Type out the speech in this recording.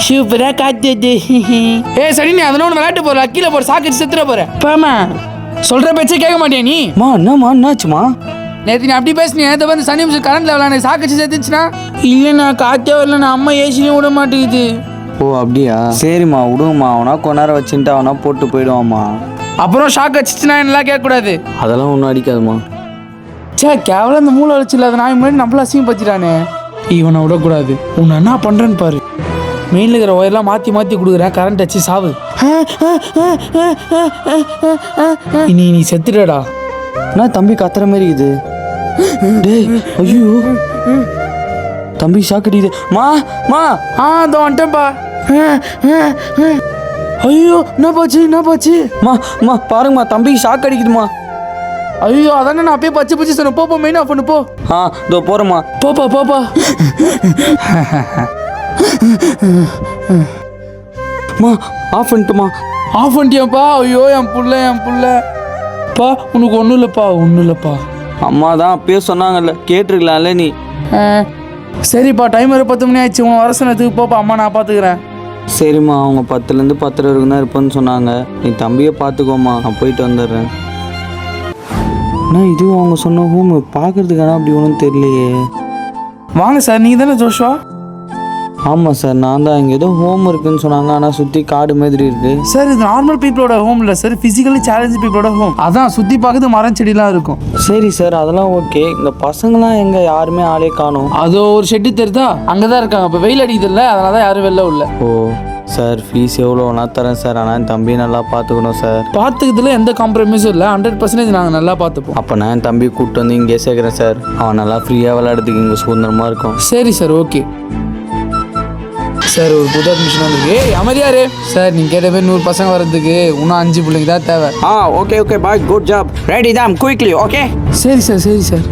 சூப்பரா காத்துது. ஏய் சரி, நீ அதனால ஒன்று விளையாட்டு போற, கீழே போற, சாக்கடிச்சு செத்துற போற. பாமா சொல்ற பேச்சே கேட்க மாட்டியா நீ? என்னம்மா என்னாச்சுமா? நேற்று நீ அப்படி பேசுனீ, நேற்று வந்து சனி நிமிஷம் கரண்ட்ல விளையாடு சாக்கடிச்சு செத்துச்சுன்னா. இல்லைண்ணா காத்தே வரல, நான் அம்மா ஏசிலையும் விட மாட்டேங்குது. ஓ அப்படியா, சரிம்மா விடுங்கம்மா. அவனா கொஞ்ச நேரம் வச்சுட்டு அவனா போட்டு போயிடுவாம்மா. அப்புறம் ஷாக் அடிச்சுச்சுன்னா என்னெல்லாம் கேட்கக்கூடாது. அதெல்லாம் ஒன்றும் அடிக்காதுமா. சே கேவலம் இந்த மூளை வச்சு இல்லாத நாய் முன்னாடி நம்மள அசிங்கம் பச்சிட்டானே. இவனை விடக்கூடாது. உன்னை என்ன பண்ணுறேன்னு பாரு. மெயினில் இருக்கிற ஒயர்லாம் மாற்றி மாற்றி கொடுக்குறேன், கரண்ட் அடிச்சு சாவு. நீ செத்துடா. என்ன தம்பி கத்துற மாதிரி இது? டேய் ஐயோ தம்பி ஷாக் அடிக்குது. மா மா இதோ வந்துட்டேன்ப்பா. ஐயோ என்ன போச்சு? மா பாருங்கம்மா, தம்பி ஷாக் அடிக்குதுமா. ஐயோ அதானே நான் அப்பயே பச்சு சொன்னேன். போ மெயின் ஆஃப் பண்ணு போ. இதோ போறேம்மா. போப்பா. மா ஆஃப் பண்ணிட்டுமா. ஆஃப் பண்ணிட்டியாப்பா? ஐயோ என் புள்ள பா, உனக்கு ஒன்றும் இல்லைப்பா. அம்மா தான் அப்பயே சொன்னாங்கல்ல, கேட்டிருக்கலாம்ல நீ. சரிப்பா, டைம் வர 10 மணி ஆயிடுச்சு. உன் வர சொன்னதுக்கு போப்பா, அம்மா நான் பார்த்துக்கிறேன். சரிம்மா, அவங்க 10லேருந்து 10:30 வரைக்கும் தான் இருப்பேன்னு சொன்னாங்க. நீ தம்பியை பார்த்துக்கோம்மா, நான் போயிட்டு வந்துடுறேன். ஆனால் இதுவும் அவங்க சொன்ன ஹோம் பார்க்கறதுக்கான அப்படி ஒன்றும் தெரியலையே. வாங்க சார், நீங்கள் தானே ஜோஷுவா? ஆமாம் சார், நான் தான். இங்கே ஏதோ ஹோம் இருக்குன்னு சொன்னாங்க, ஆனால் சுற்றி காடு மாதிரி இருக்குது. சார் இது நார்மல் பீப்புளோட ஹோம் இல்லை சார், ஃபிசிக்கலி சேலஞ்சு பீப்புளோட ஹோம். அதான் சுற்றி பார்க்குறது மரம் செடிலாம் இருக்கும். சரி சார், அதெல்லாம் ஓகே. இந்த பசங்களாம் எங்கே? யாருமே ஆளே காணும். அதோ ஒரு ஷெட்டு தெரியுதா, அங்கே தான் இருக்காங்க. இப்போ வெயில் அடிக்குதுல்ல, அதனால தான் யாரும் வெளில உள்ள. ஓ சார், ஃபீஸ் எவ்வளோனா தரேன் சார். ஆனால் என் தம்பி நல்லா பார்த்துக்கணும் சார். பார்த்துக்கிறதுல எந்த காம்ப்ரமைஸும் இல்லை, 100% நாங்கள் நல்லா பார்த்துப்போம். அப்போ நான் என் தம்பி கூப்பிட்டு வந்து இங்கே சேர்க்குறேன் சார். அவன் நல்லா ஃப்ரீயாக விளையாடுறதுக்கு இங்கே சுதந்திரமாக இருக்கும். சரி சார், ஓகே சார். ஒரு புது அட்மிஷன் வந்துருக்கு. அமைதியாரு சார், நீங்கள் கேட்ட பேர் 100 பசங்க வர்றதுக்கு இன்னும் 5 பிள்ளைங்க தான் தேவை. Okay bye, good job. Ready தான் குயிக்லி. ஓகே சரி சார்.